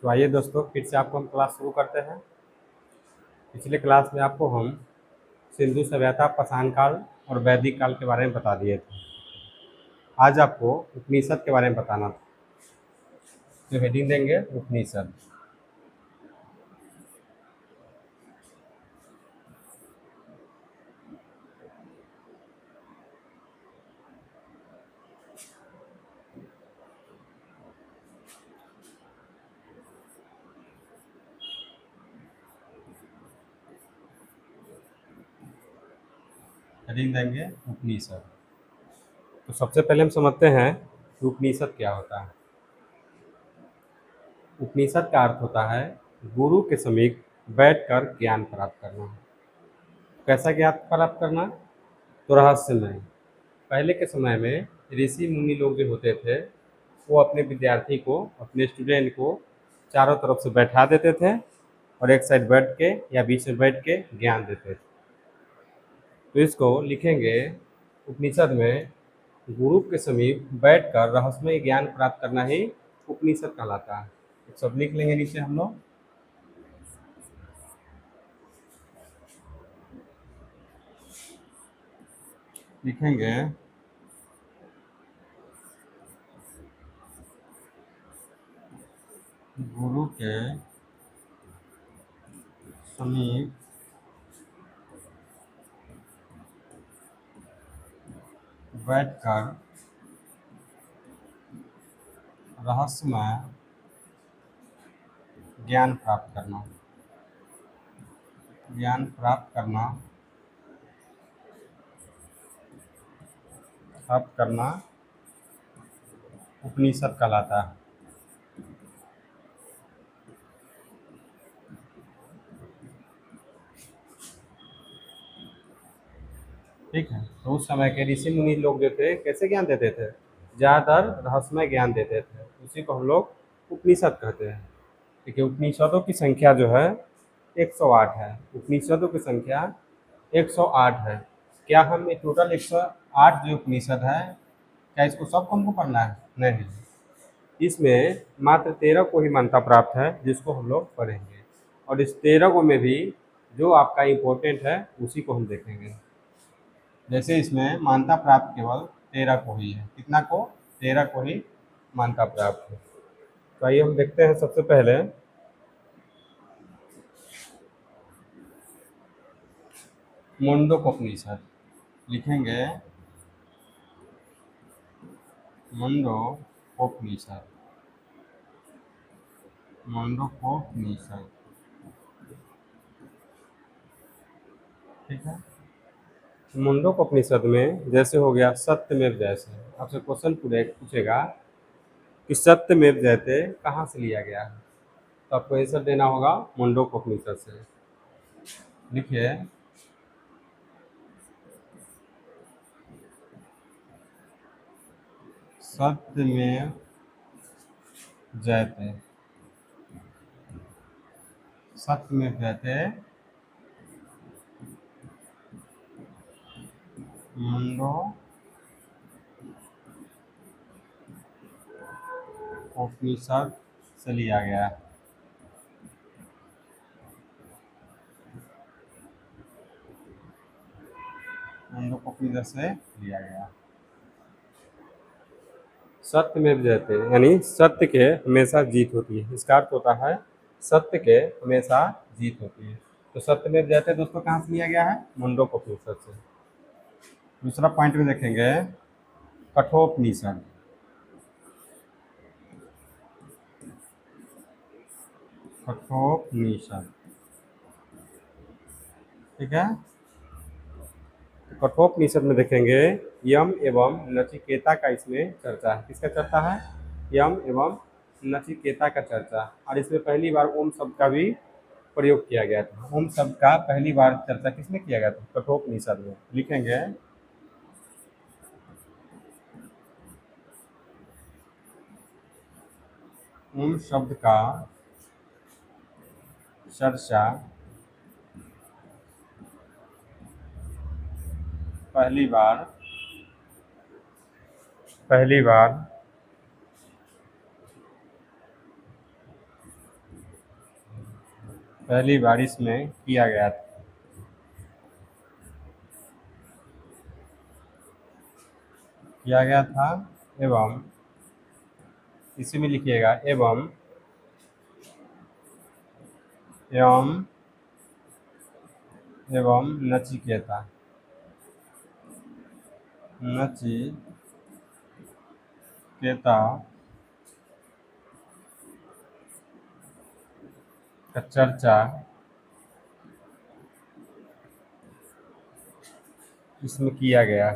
तो आइए दोस्तों, फिर से आपको हम क्लास शुरू करते हैं। पिछले क्लास में आपको हम सिंधु सभ्यता, पाषाण काल और वैदिक काल के बारे में बता दिए थे। आज आपको उपनिषद के बारे में बताना था। तो हेडिंग देंगे उपनिषद। हेडिंग देंगे उपनिषद। तो सबसे पहले हम समझते हैं कि उपनिषद क्या होता है। उपनिषद का अर्थ होता है गुरु के समीप बैठकर ज्ञान प्राप्त करना। कैसा ज्ञान प्राप्त करना? तो रहस्यमय। पहले के समय में ऋषि मुनि लोग जो होते थे, वो अपने विद्यार्थी को, अपने स्टूडेंट को चारों तरफ से बैठा देते थे और एक साइड बैठ के या बीच में बैठ के ज्ञान देते थे। तो इसको लिखेंगे उपनिषद में, गुरु के समीप बैठकर रहस्यमय ज्ञान प्राप्त करना ही उपनिषद कहलाता है। एक सब लिख लेंगे नीचे हम लोग। लिखेंगे गुरु के समीप बैठकर रहस्यमय ज्ञान प्राप्त करना। ज्ञान प्राप्त करना उपनिषद कहलाता है। ठीक है। तो उस समय के ऋषि मुनि लोग जो थे, कैसे ज्ञान देते थे? ज़्यादातर रहस्यमय ज्ञान देते थे। उसी को हम लोग उपनिषद कहते हैं। देखिए, उपनिषदों की संख्या जो है 108 है। उपनिषदों की संख्या 108 है। क्या हम ये टोटल 108 जो उपनिषद है, क्या इसको सबको हमको पढ़ना है? नहीं। इसमें मात्र 13 को ही मान्यता प्राप्त है, जिसको हम लोग पढ़ेंगे। और इस 13 को में भी जो आपका इम्पोर्टेंट है उसी को हम देखेंगे। जैसे इसमें मान्यता प्राप्त केवल 13 को ही है। कितना को? 13 को ही मान्यता प्राप्त है। तो आइए हम देखते हैं सबसे पहले मुंडकोपनिषद। लिखेंगे मुंडकोपनिषद। मुंडकोपनिषद, ठीक है। मुंडकोपनिषद में जैसे हो गया सत्यमेव जयते। आपसे क्वेश्चन पूछेगा कि सत्यमेव जयते कहाँ से लिया गया है, तो आपको आंसर देना होगा मुंडकोपनिषद से। लिखिए सत्यमेव जयते। सत्यमेव जयते मुंडकोपनिषद से लिया गया है। मुंडकोपनिषद से लिया गया। सत्यमेव जयते यानी सत्य के हमेशा जीत होती है। इसका अर्थ होता है सत्य के हमेशा जीत होती है। तो सत्यमेव जयते दोस्तों कहाँ से लिया गया है? मुंडकोपनिषद से। दूसरा पॉइंट में देखेंगे कठोपनिषद। कठोपनिषद, ठीक है। कठोपनिषद में देखेंगे यम एवं नचिकेता का इसमें चर्चा है। किसका चर्चा है? यम एवं नचिकेता का चर्चा। और इसमें पहली बार ओम शब्द का भी प्रयोग किया गया था। ओम शब्द का पहली बार चर्चा किसमें किया गया था? कठोपनिषद में। लिखेंगे ओम शब्द का चर्चा पहली बार पहली बार इसमें किया गया था एवं इसी में लिखिएगा एवं एवं एवं नचिकेता का चर्चा इसमें किया गया।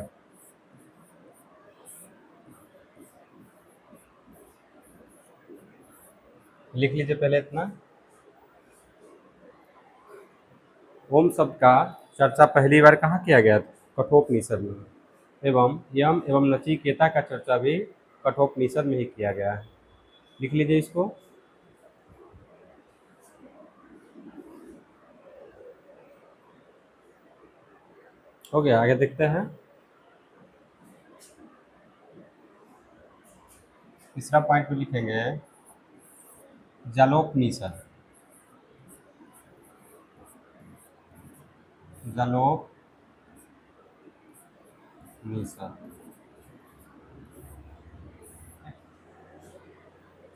लिख लीजिए पहले इतना। ओम शब्द का चर्चा पहली बार कहाँ किया गया? कठोपनिषद में। एवं यम एवं नचिकेता का चर्चा भी कठोपनिषद में ही किया गया है। लिख लीजिए इसको। हो गया, आगे देखते हैं। तीसरा पॉइंट में लिखेंगे जलोपनिषद।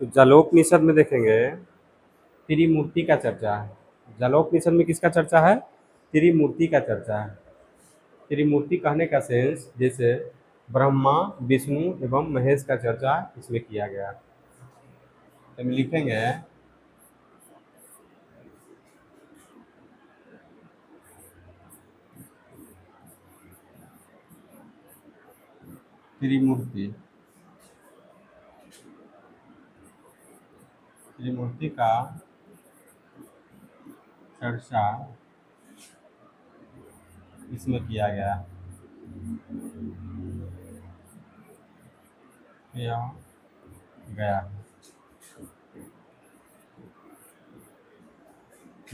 तो जलोपनिषद में देखेंगे त्रिमूर्ति का चर्चा है। जलोपनिषद में किसका चर्चा है? त्रिमूर्ति का चर्चा है। त्रिमूर्ति कहने का सेंस जैसे ब्रह्मा, विष्णु एवं महेश का चर्चा इसमें किया गया। तो हम लिखेंगे त्रिमूर्ति का चर्चा इसमें किया गया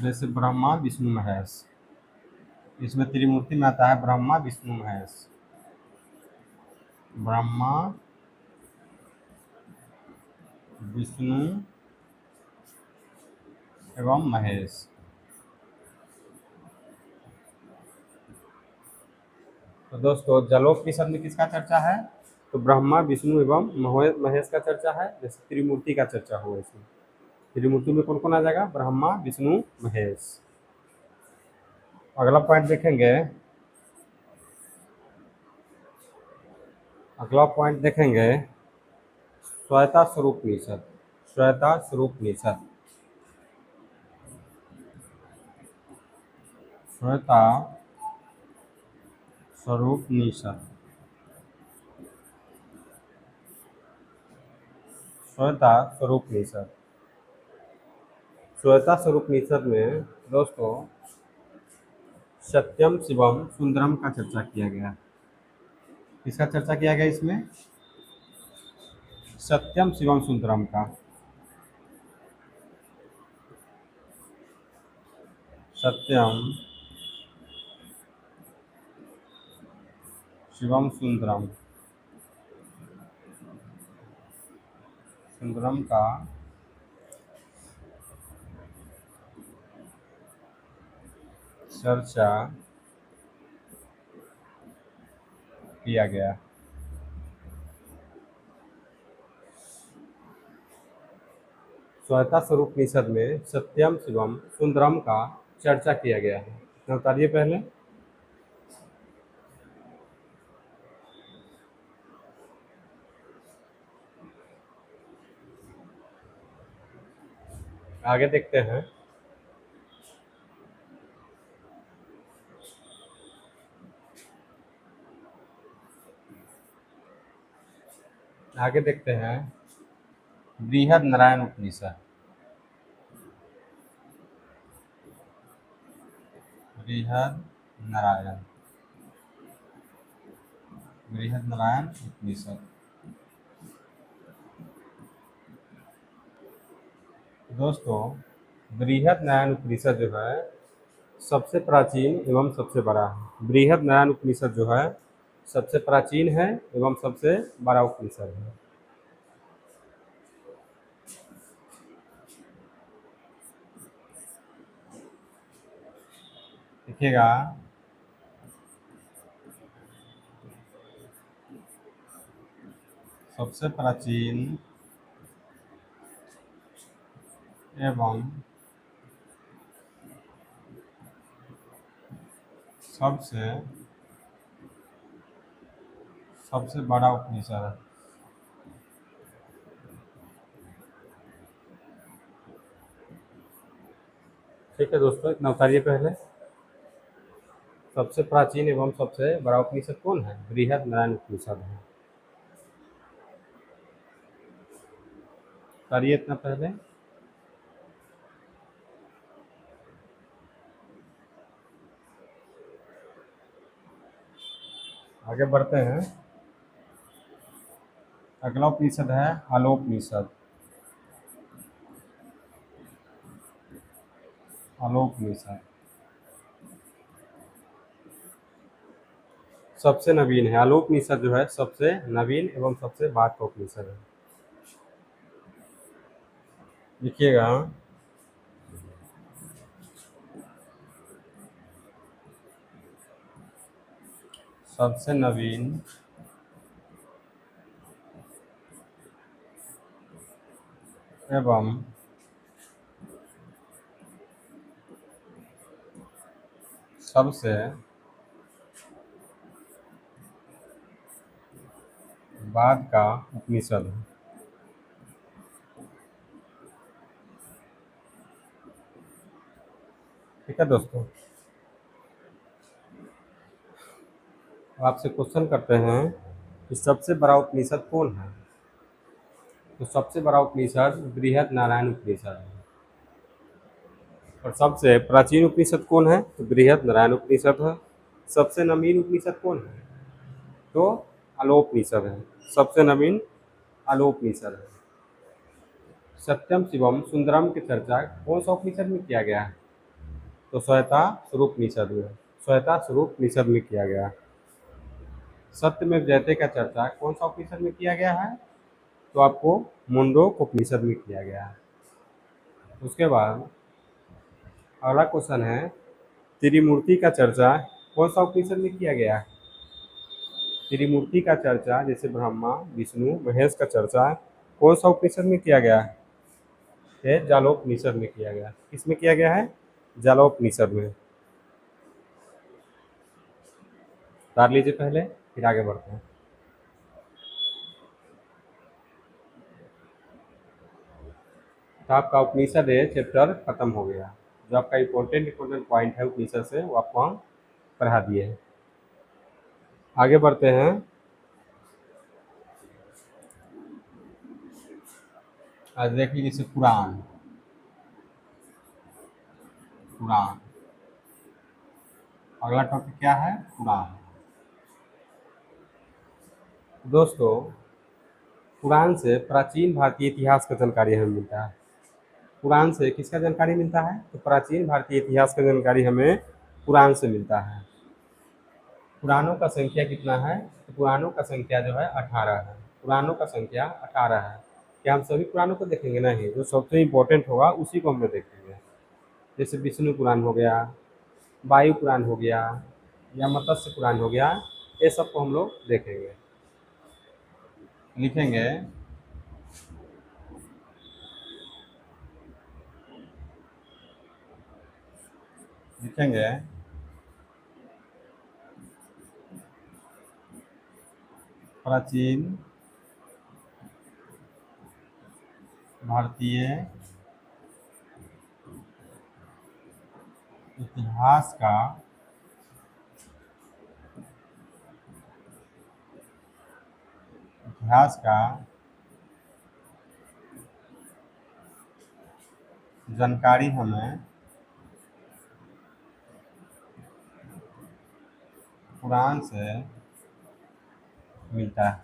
जैसे ब्रह्मा, विष्णु, महेश। इसमें त्रिमूर्ति में आता है ब्रह्मा, विष्णु, महेश। ब्रह्मा, विष्णु एवं महेश। तो दोस्तों जलोपनिषद में किसका चर्चा है? तो ब्रह्मा, विष्णु एवं महेश का चर्चा है। जैसे त्रिमूर्ति का चर्चा हुआ इसमें। त्रिमूर्ति में कौन कौन आ जाएगा? ब्रह्मा, विष्णु, महेश। अगला पॉइंट देखेंगे। अगला पॉइंट देखेंगे श्वेता स्वरूपनिषद। श्वेता स्वरूपनिषद। श्वेता स्वरूपनिषद। श्वेता स्वरूपनिषद। श्वेता स्वरूपनिषद में दोस्तों सत्यम शिवम सुंदरम का चर्चा किया गया। किसका चर्चा किया गया इसमें? सत्यम शिवम सुंदरम का। सत्यम शिवम सुंदरम का चर्चा किया गया। श्वेता स्वरूपनिषद में सत्यम शिवम सुंदरम का चर्चा किया गया है। इतना उतारिए पहले। आगे देखते हैं। आगे देखते हैं बृहद नारायण उपनिषद। बृहद नारायण उपनिषद। दोस्तों बृहद नारायण उपनिषद जो है सबसे प्राचीन एवं सबसे बड़ा है। बृहद नारायण उपनिषद जो है सबसे प्राचीन है एवं सबसे बड़ा उपनिषद है। देखिएगा, सबसे प्राचीन एवं सबसे सबसे बड़ा उपनिषद है। ठीक है दोस्तों, इतना उतारिए पहले। सबसे प्राचीन एवं सबसे बड़ा उपनिषद कौन है? बृहद नारायण उपनिषद है। उतारिए इतना पहले। आगे बढ़ते हैं। अगला उपनिषद है आलोपनिषद। आलोपनिषद सबसे नवीन है। आलोपनिषद जो है सबसे नवीन एवं सबसे बाद का उपनिषद है। देखिएगा, सबसे नवीन एवं सबसे बाद का उपनिषद है। ठीक है दोस्तों, आपसे क्वेश्चन करते हैं कि सबसे बड़ा उपनिषद कौन है? तो सबसे बड़ा उपनिषद बृहद नारायण उपनिषद है। और सबसे प्राचीन उपनिषद कौन है? तो बृहद नारायण उपनिषद है। सबसे नवीन उपनिषद कौन है? तो आलोपनिषद है। सबसे नवीन आलोपनिषद है। सत्यम शिवम सुंदरम की चर्चा कौन सा उपनिषद में किया गया है? तो श्वेता स्वरूपनिषद में। श्वेता स्वरूपनिषद में किया गया है। सत्यमेव जयते का चर्चा कौन सा उपनिषद में किया गया है? तो आपको मुंडोक उपनिषद में किया गया है। उसके बाद अगला क्वेश्चन है, त्रिमूर्ति का चर्चा कौन सा उपनिषद में किया गया है? त्रिमूर्ति का चर्चा जैसे ब्रह्मा विष्णु महेश का चर्चा कौन सा उपनिषद में किया गया है? ये जालोपनिषद में किया गया। किसमें किया गया है? जालोपनिषद में। उतार लीजिए पहले, फिर आगे बढ़ते हैं। तो आपका उपनिषद है चैप्टर खत्म हो गया। जो आपका इम्पोर्टेंट पॉइंट है उपनिषद से वो आपको हम पढ़ा दिए हैं। आगे बढ़ते हैं। आज देख लीजिए जैसे पुराण। पुराण अगला टॉपिक क्या है? पुराण। दोस्तों, पुराण से प्राचीन भारतीय इतिहास का जानकारी हमें मिलता है। पुराण से किसका जानकारी मिलता है? तो प्राचीन भारतीय इतिहास का जानकारी हमें पुराण से मिलता है। पुराणों का संख्या कितना है? तो पुराणों का संख्या जो है 18 है। पुराणों का संख्या 18 है। क्या हम सभी पुराणों को देखेंगे? नहीं, जो सबसे इम्पोर्टेंट होगा उसी को हम लोग देखेंगे। जैसे विष्णु पुराण हो गया, वायु पुराण हो गया, या मत्स्य पुराण हो गया, ये सबको हम लोग देखेंगे। लिखेंगे लिखेंगे प्राचीन भारतीय इतिहास का जानकारी हमें पुराण से मिलता है।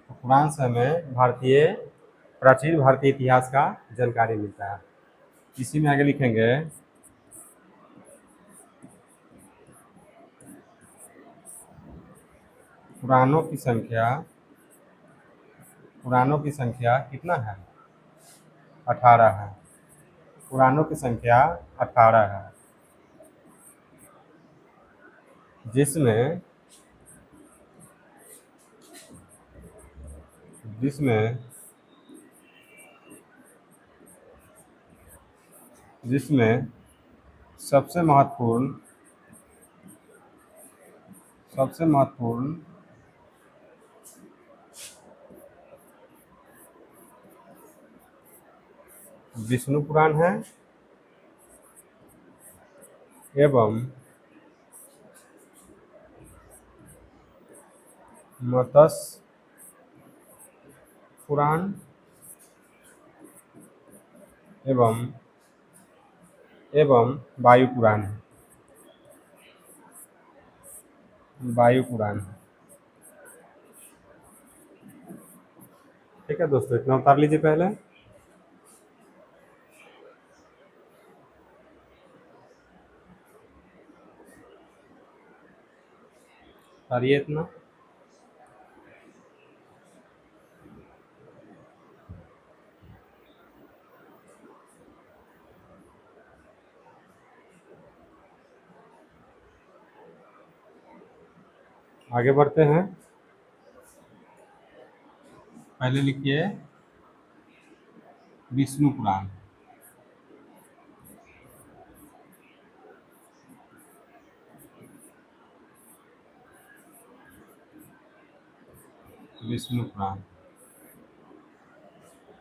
तो पुराण से हमें प्राचीन भारतीय इतिहास का जानकारी मिलता है। इसी में आगे लिखेंगे पुराणों की संख्या पुराणों की संख्या कितना है? 18 है। पुराणों की संख्या 18 है, जिसमें जिसमें जिसमें सबसे महत्वपूर्ण सबसे महत्वपूर्ण विष्णु पुराण है एवं मत्स्य पुराण एवं एवं वायु पुराण है। वायु पुराण है। ठीक है दोस्तों, इतना उतार लीजिए पहले। उतारिए इतना। आगे बढ़ते हैं। पहले लिखिए विष्णु पुराण। विष्णु पुराण।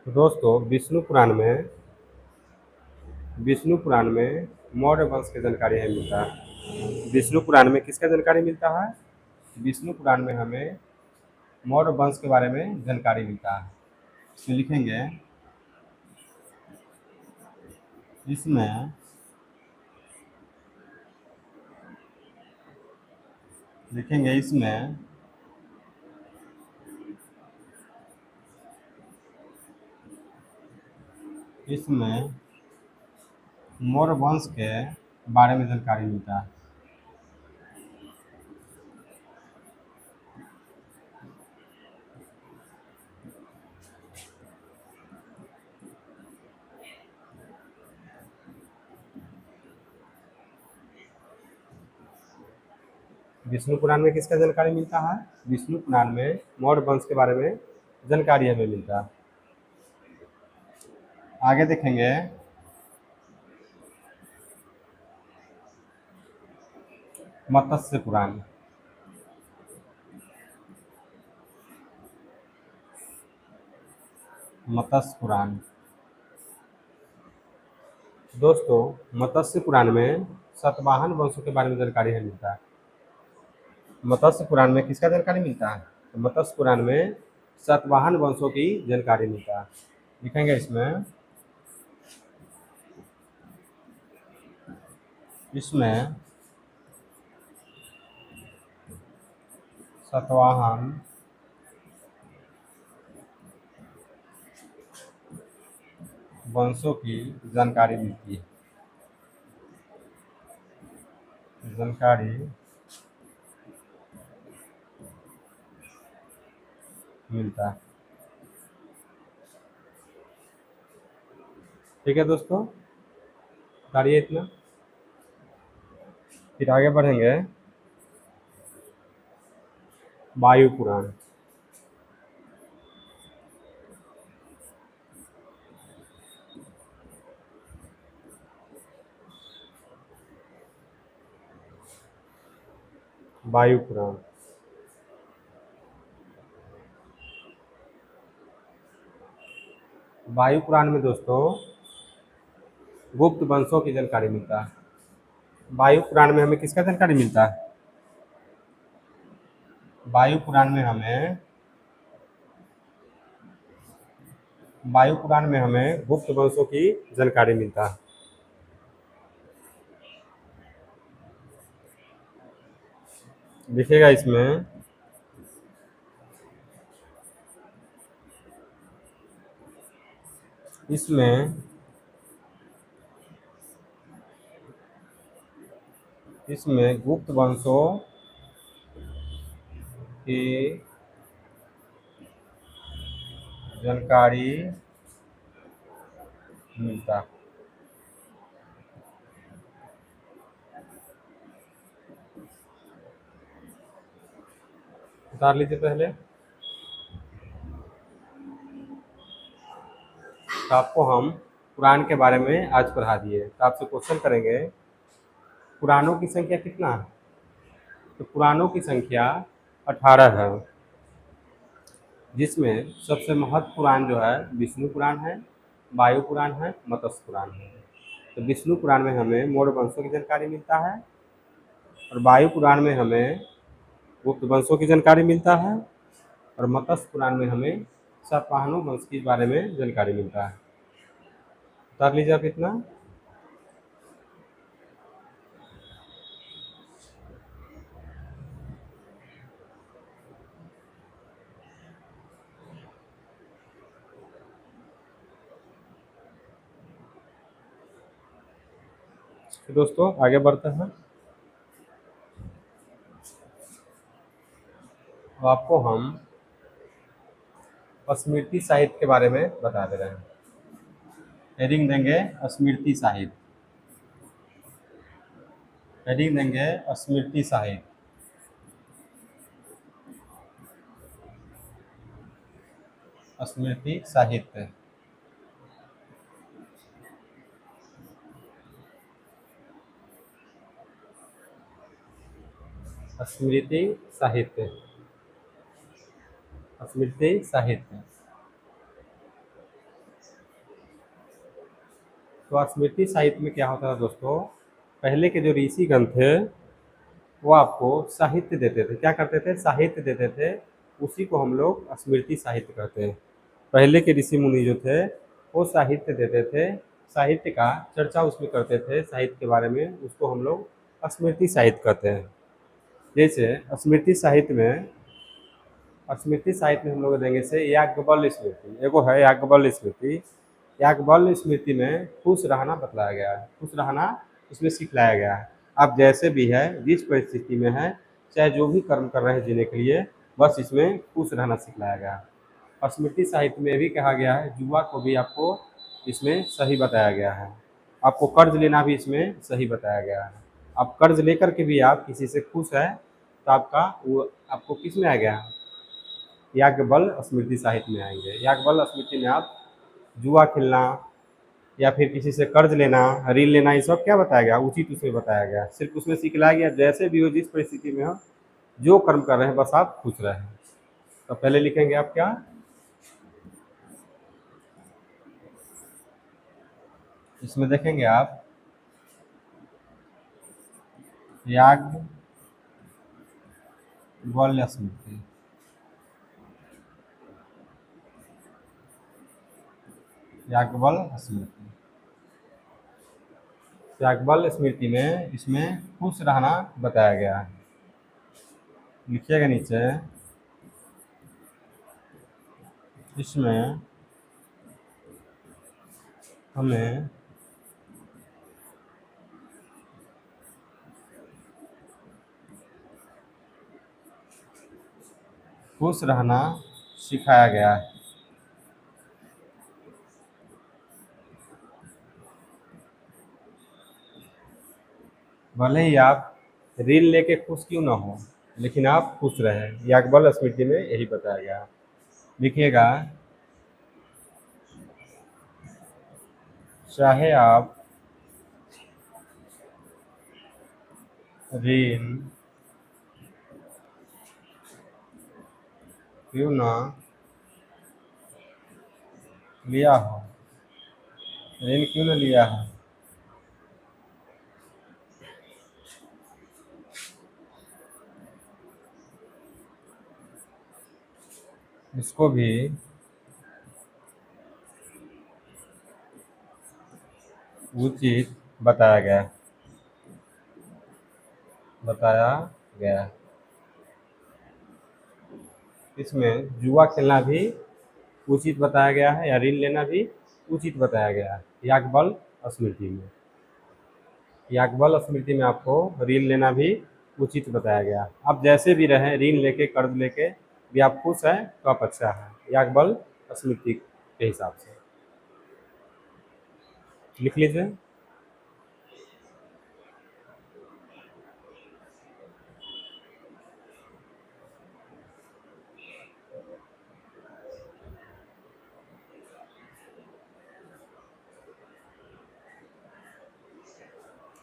तो दोस्तों, विष्णु पुराण में मौर्य वंश की जानकारी हमें मिलता है। विष्णु पुराण में किसका जानकारी मिलता है? विष्णु पुराण में हमें मौर्य वंश के बारे में जानकारी मिलता है। इसमें लिखेंगे इसमें लिखेंगे इसमें इसमें मौर्य वंश के बारे में जानकारी मिलता है। विष्णु पुराण में किसका जानकारी मिलता है? विष्णु पुराण में मौर्य वंश के बारे में जानकारी हमें मिलता है। आगे देखेंगे मत्स्य पुराण। मत्स्य पुराण। दोस्तों, मत्स्य पुराण में सतवाहन वंशों के बारे में जानकारी हमें मिलता है। मत्स्य पुराण में किसका जानकारी मिलता है? तो मत्स्य पुराण में सतवाहन वंशों की जानकारी मिलता है। लिखेंगे इसमें सतवाहन वंशों की जानकारी मिलती है। जानकारी मिलता है। ठीक है दोस्तों, उतारिए इतना। फिर आगे बढ़ेंगे वायु पुराण। वायु पुराण। वायु पुराण में दोस्तों गुप्त वंशों की जानकारी मिलता है। वायु पुराण में हमें किसका जानकारी मिलता है? वायु पुराण में हमें वायु पुराण में हमें गुप्त वंशों की जानकारी मिलता है। लिखेगा इसमें इसमें गुप्त वंशों की जानकारी मिलता। उतार लीजिए पहले। तो आपको हम पुराण के बारे में आज पढ़ा दिए, तो आपसे क्वेश्चन करेंगे पुराणों की संख्या कितना है। तो पुराणों की संख्या 18 है, जिसमें सबसे महत्व पुराण जो है विष्णु पुराण है, वायु पुराण है, मत्स्य पुराण है। तो विष्णु पुराण में हमें मौर्य वंशों की जानकारी मिलता है, और वायु पुराण में हमें गुप्त वंशों की जानकारी मिलता है, और मत्स्य पुराण में हमें सातवाहनों वंश के बारे में जानकारी मिलता है। उतार लीजिए आप इतना। तो दोस्तों आगे बढ़ते हैं। तो आपको हम स्मृति साहित्य के बारे में बता दे रहे हैं। हेडिंग देंगे स्मृति साहित्य। हेडिंग देंगे स्मृति साहित्य। स्मृति साहित्य। स्मृति साहित्य। स्मृति साहित्य। तो स्मृति साहित्य में क्या होता है दोस्तों, पहले के जो ऋषिगण थे वो आपको साहित्य देते थे। क्या करते थे? साहित्य देते थे। उसी को हम लोग स्मृति साहित्य कहते हैं। पहले के ऋषि मुनि जो थे वो साहित्य देते थे, साहित्य का चर्चा उसमें करते थे, साहित्य के बारे में, उसको हम लोग स्मृति साहित्य कहते हैं। जैसे स्मृति साहित्य में हम लोग देंगे से याज्ञवल्क्य स्मृति। एगो है याज्ञवल्क्य स्मृति। याज्ञवल्क्य स्मृति में खुश रहना बतलाया गया है, खुश रहना इसमें सिखलाया गया है। आप जैसे भी है, जिस परिस्थिति में है, चाहे जो भी कर्म कर रहे हैं जीने के लिए, बस इसमें खुश रहना सिखलाया गया है। और स्मृति साहित्य में भी कहा गया है जुआ को भी आपको इसमें सही बताया गया है। आपको कर्ज लेना भी इसमें सही बताया गया है। आप कर्ज लेकर के भी आप किसी से खुश है तो आपका वो आपको किस में आ गया, याज्ञवल्क्य स्मृति साहित्य में आएंगे। याज्ञवल्क्य स्मृति में आप जुआ खेलना या फिर किसी से कर्ज लेना, ऋण लेना, ये सब क्या बताया गया, उचित उसमें बताया गया। सिर्फ उसमें सिखलाया गया जैसे भी हो, जिस परिस्थिति में हो, जो कर्म कर रहे हैं बस आप खुश रहें। तो पहले लिखेंगे आप क्या, इसमें देखेंगे आप याज्ञवल्क्य स्मृति। याज्ञवल्क्य स्मृति। याज्ञवल्क्य स्मृति में इसमें खुश रहना बताया गया है। लिखिएगा नीचे, इसमें हमें खुश रहना सिखाया गया है। भले ही आप ऋण लेके खुश क्यों ना हो, लेकिन आप खुश रहें। याज्ञवल्क्य स्मृति में यही बताया गया है। लिखिएगा, चाहे आप ऋण क्यों ना लिया हो, ऋण क्यों ना लिया है, इसको भी उचित बताया गया। बताया गया इसमें जुआ खेलना भी उचित बताया गया है, या ऋण लेना भी उचित बताया गया है याज्ञवल्क्य स्मृति में। याज्ञवल्क्य स्मृति में आपको ऋण लेना भी उचित बताया गया। आप जैसे भी रहें, ऋण लेके कर्ज लेके भी आप खुश हैं तो आप अच्छा है। याज्ञवल्क्य स्मृति के हिसाब से। लिख लीजिए।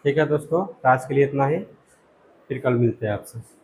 ठीक है दोस्तों, तो आज के लिए इतना ही, फिर कल मिलते हैं आपसे।